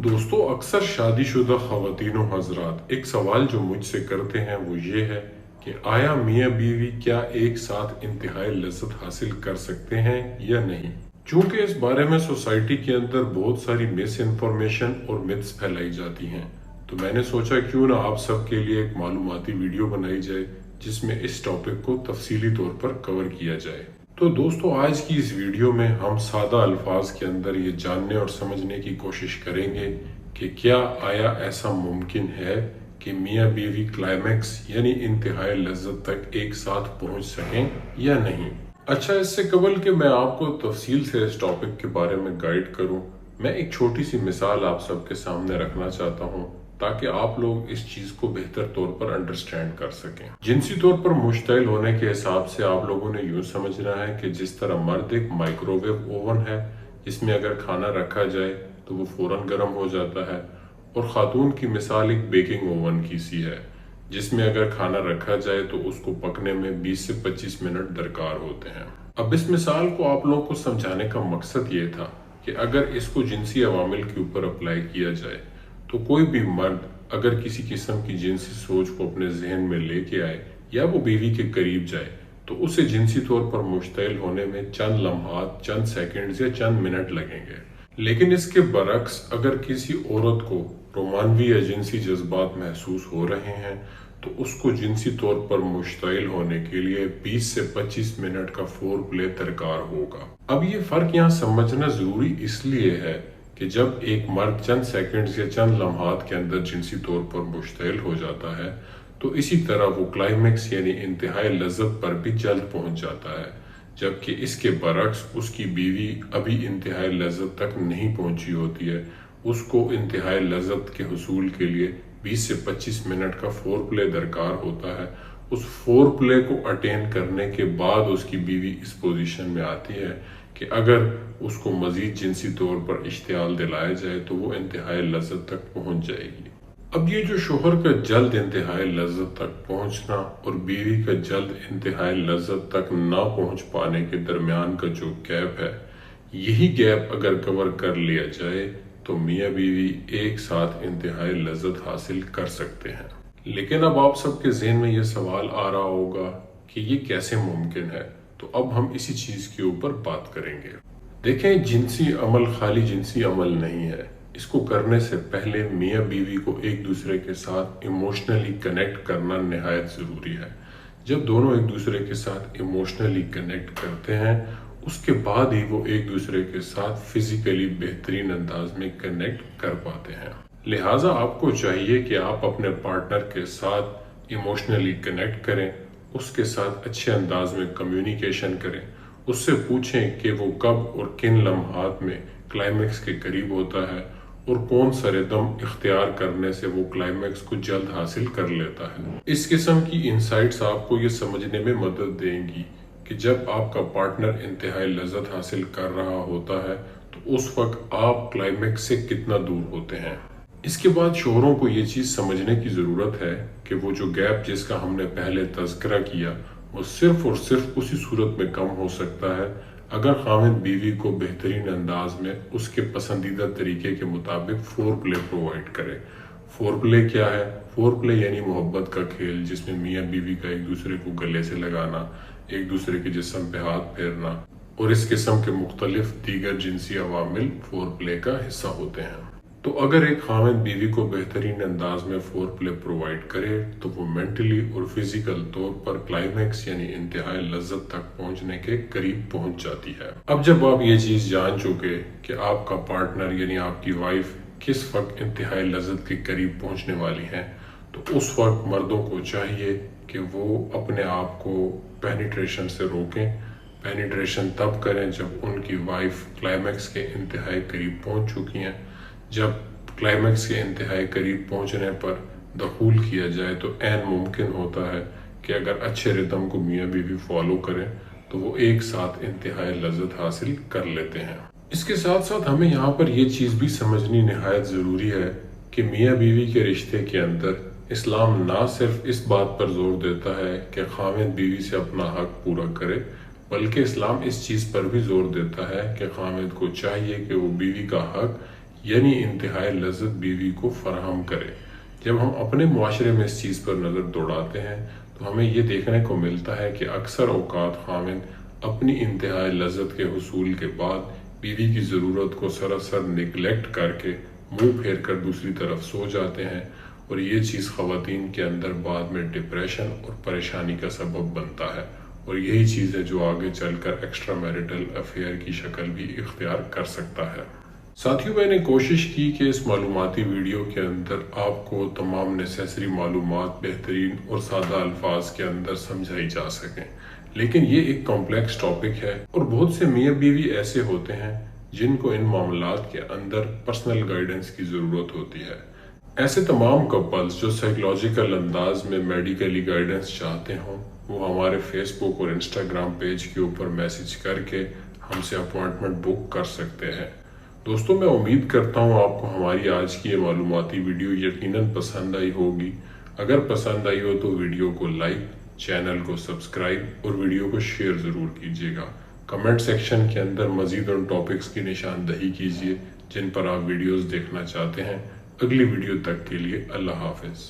दोस्तों अक्सर शादीशुदा ख़वातीन व हज़रात एक सवाल जो मुझसे करते हैं वो ये है कि आया मियाँ बीवी क्या एक साथ इंतहाई लज़्ज़त हासिल कर सकते हैं या नहीं। चूँकि इस बारे में सोसाइटी के अंदर बहुत सारी मिस इन्फॉर्मेशन और मिथ्स फैलाई जाती हैं, तो मैंने सोचा क्यों ना आप सबके लिए एक मालूमाती वीडियो बनाई जाए जिसमें इस टॉपिक को तफसीली तौर पर कवर किया जाए। तो दोस्तों आज की इस वीडियो में हम सादा अल्फाज के अंदर ये जानने और समझने की कोशिश करेंगे कि क्या आया ऐसा मुमकिन है कि मियाँ बीवी क्लाइमैक्स यानी इंतहाई लज्जत तक एक साथ पहुंच सकें या नहीं। अच्छा, इससे कबल कि मैं आपको तफसील से इस टॉपिक के बारे में गाइड करूं, मैं एक छोटी सी मिसाल आप सबके सामने रखना चाहता हूं ताकि आप लोग इस चीज को बेहतर तौर पर अंडरस्टैंड कर सकें। जिनसी तौर पर मुश्तइल होने के हिसाब से आप लोगों ने यूं समझना है कि जिस तरह मर्द एक माइक्रोवेव ओवन है जिसमें अगर खाना रखा जाए तो वो फौरन गर्म हो जाता है, और खातून की मिसाल एक बेकिंग ओवन की सी है जिसमें अगर खाना रखा जाए तो उसको पकने में 20 से 25 मिनट दरकार होते हैं। अब इस मिसाल को आप लोगों को समझाने का मकसद ये था कि अगर इसको जिनसी अवामिल के ऊपर अप्लाई किया जाए तो कोई भी मर्द अगर किसी किस्म की जिनसी सोच को अपने जहन में लेके आए या वो बीवी के करीब जाए तो उसे जिनसी तौर पर मुश्तइल होने में चंद लम्हात, चंद सेकंड्स या चंद मिनट लगेंगे। लेकिन इसके बरक्स अगर किसी औरत को रोमानवी या जिनसी जज्बात महसूस हो रहे हैं तो उसको जिनसी तौर पर मुश्तइल होने के लिए 20 से 25 मिनट का फोर प्ले दरकार होगा। अब ये फर्क यहाँ समझना जरूरी इसलिए है कि जब एक मर्द चंद सेकंड्स या चंद लम्हात के अंदर जिनसी तौर पर मुश्तइल हो जाता है तो इसी तरह वो क्लाइमैक्स यानी इंतहाई लज्जत पर भी जल्द पहुंच जाता है, जबकि इसके बरक्स उसकी बीवी अभी इंतहाई लज्जत तक नहीं पहुंची होती है। उसको इंतहाई लज्जत के हुसूल के लिए 20 से 25 मिनट का फोर प्ले दरकार होता है। उस फोर प्ले को अटेन करने के बाद उसकी बीवी इस पोजीशन में आती है कि अगर उसको मजीद जिनसी तौर पर इश्तियाल दिलाया जाए तो वो इंतहाई लज्जत तक पहुंच जाएगी। अब ये जो शोहर का जल्द इंतहाई लज्जत तक पहुंचना और बीवी का जल्द इंतहाई लज्जत तक ना पहुंच पाने के दरमियान का जो गैप है, यही गैप अगर कवर कर लिया जाए तो मियाँ बीवी एक साथ इंतहाई लज्जत हासिल कर सकते हैं। लेकिन अब आप सबके ज़हन में ये सवाल आ रहा होगा कि ये कैसे मुमकिन है, तो अब हम इसी चीज़ के ऊपर बात करेंगे। देखें, जिनसी अमल खाली जिनसी अमल नहीं है। इसको करने से पहले मियाँ बीवी को एक दूसरे के साथ इमोशनली कनेक्ट करना निहायत ज़रूरी है। जब दोनों एक दूसरे के साथ इमोशनली कनेक्ट करते हैं उसके बाद ही वो एक दूसरे के साथ फिजिकली बेहतरीन अंदाज में कनेक्ट कर पाते हैं। लिहाजा आपको चाहिए कि आप अपने पार्टनर के साथ इमोशनली कनेक्ट करें, उसके साथ अच्छे अंदाज में कम्युनिकेशन करें, उससे पूछें कि वो कब और किन लम्हात में क्लाइमैक्स के करीब होता है और कौन सा रिदम इख्तियार करने से वो क्लाइमैक्स को जल्द हासिल कर लेता है। इस किस्म की इंसाइट्स आपको ये समझने में मदद देंगी कि जब आपका पार्टनर इंतहाई लज्जत हासिल कर रहा होता है तो उस वक्त आप क्लाइमैक्स से कितना दूर होते हैं। इसके बाद शोहरों को ये चीज़ समझने की ज़रूरत है कि वो जो गैप जिसका हमने पहले तज़किरा किया वो सिर्फ और सिर्फ उसी सूरत में कम हो सकता है अगर खामिद बीवी को बेहतरीन अंदाज में उसके पसंदीदा तरीके के मुताबिक फोर प्ले प्रोवाइड करे। फोर प्ले क्या है? फोर प्ले यानी मोहब्बत का खेल जिसमें मियाँ बीवी का एक दूसरे को गले से लगाना, एक दूसरे के जिस्म पे हाथ फेरना और इस किस्म के मुख्तलिफ दीगर जिनसी अवामिल फोर प्ले का हिस्सा होते हैं। तो अगर एक खामिद बीवी को बेहतरीन अंदाज में फोर प्ले प्रोवाइड करे तो वो मेंटली और फिजिकल तौर पर क्लाइमैक्स यानी इंतहाई लज्जत तक पहुंचने के करीब पहुंच जाती है। अब जब आप ये चीज़ जान चुके कि आपका पार्टनर यानी आपकी वाइफ किस वक्त इंतहाई लज्जत के करीब पहुंचने वाली है तो उस वक्त मर्दों को चाहिए कि वो अपने आप को पेनिट्रेशन से रोकें। पेनिट्रेशन तब करें जब उनकी वाइफ क्लाइमैक्स के इंतहाई करीब पहुंच चुकी हैं। जब क्लाइमैक्स के इंतहाई करीब पहुंचने पर दखूल किया जाए तो ऐन मुमकिन होता है कि अगर अच्छे रिदम को मियाँ बीवी फॉलो करें तो वो एक साथ इंतहाई लज्जत हासिल कर लेते हैं। इसके साथ साथ हमें यहाँ पर ये चीज़ भी समझनी निहायत ज़रूरी है कि मियाँ बीवी के रिश्ते के अंदर इस्लाम ना सिर्फ इस बात पर जोर देता है कि खामिद बीवी से अपना हक पूरा करे, बल्कि इस्लाम इस चीज़ पर भी जोर देता है कि खामिद को चाहिए कि वो बीवी का हक यानी इंतहाई लज़्ज़त बीवी को फराहम करे। जब हम अपने मुआशरे में इस चीज़ पर नज़र दौड़ाते हैं तो हमें ये देखने को मिलता है कि अक्सर औक़ात ख़ाविंद अपनी इंतहाई लज़्ज़त के हुसूल के बाद बीवी की ज़रूरत को सरासर निगलेक्ट करके मुंह फेर कर दूसरी तरफ सो जाते हैं, और ये चीज़ ख़वातीन के अंदर बाद में डिप्रेशन और परेशानी का सबब बनता है, और यही चीज़ है जो आगे चलकर एक्स्ट्रा मैरिटल अफेयर की शक्ल भी इख्तियार कर सकता है। साथियों, मैंने कोशिश की कि इस मालूमाती वीडियो के अंदर आपको तमाम नेसेसरी मालूमात बेहतरीन और सादा अल्फाज के अंदर समझाई जा सकें, लेकिन ये एक कॉम्प्लेक्स टॉपिक है और बहुत से मियाँ बीवी ऐसे होते हैं जिनको इन मामलात के अंदर पर्सनल गाइडेंस की ज़रूरत होती है। ऐसे तमाम कपल्स जो साइकोलॉजिकल अंदाज में मेडिकली गाइडेंस चाहते हों, वो हमारे फेसबुक और इंस्टाग्राम पेज के ऊपर मैसेज करके हमसे अपॉइंटमेंट बुक कर सकते हैं। दोस्तों, मैं उम्मीद करता हूँ आपको हमारी आज की ये मालूमाती वीडियो यकीनन पसंद आई होगी। अगर पसंद आई हो तो वीडियो को लाइक, चैनल को सब्सक्राइब और वीडियो को शेयर ज़रूर कीजिएगा। कमेंट सेक्शन के अंदर मज़ीद उन टॉपिक्स की निशानदही कीजिए जिन पर आप वीडियोस देखना चाहते हैं। अगली वीडियो तक के लिए अल्लाह हाफिज़।